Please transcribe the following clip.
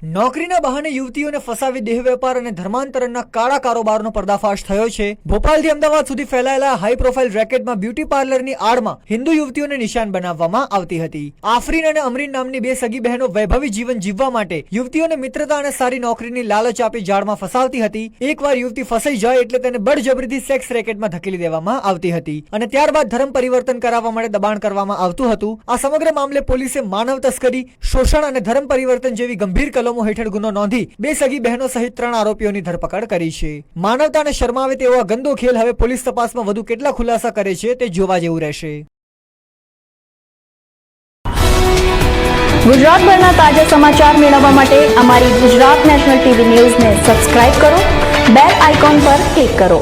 નોકરીના બહાને યુવતીઓને ફસાવી દેહ વેપાર અને ધર્માંતરણના કાળા કારોબારનો પર્દાફાશ થયો છે। ભોપાલથી અમદાવાદ સુધી ફેલાયેલા હાઈ પ્રોફાઇલ રેકેટમાં બ્યુટી પાર્લરની આડમાં હિન્દુ યુવતીઓને નિશાન બનાવવામાં આવતી હતી। આફરીન અને અમરીન નામની બે સગી બહેનો વૈભવી જીવન જીવવા માટે યુવતીઓને મિત્રતા અને સારી નોકરીની લાલચ આપી જાળમાં ફસાવતી હતી। એકવાર યુવતી ફસાઈ જાય એટલે તેને બળજબરીથી સેક્સ રેકેટમાં ધકેલી દેવામાં આવતી હતી અને ત્યારબાદ ધર્મ પરિવર્તન કરાવવા માટે દબાણ કરવામાં આવતું હતું। આ સમગ્ર મામલે પોલીસે માનવ તસ્કરી, શોષણ અને ધર્મ પરિવર્તન જેવી ગંભીર કલમો હેઠળ ગુનો નોંધી બે સગી બહેનો સહિત 3 આરોપીઓની ધરપકડ કરી છે। માનવતાને શરમાવે તેવો આ ગંદો ખેલ હવે પોલીસ તપાસમાં વધુ કેટલા ખુલાસા કરે છે તે જોવા જેવું રહેશે। ગુજરાતભરના તાજા સમાચાર મેળવવા માટે અમારી ગુજરાત નેશનલ ટીવી ન્યૂઝને સબસ્ક્રાઇબ કરો, બેલ આઇકોન પર ક્લિક કરો।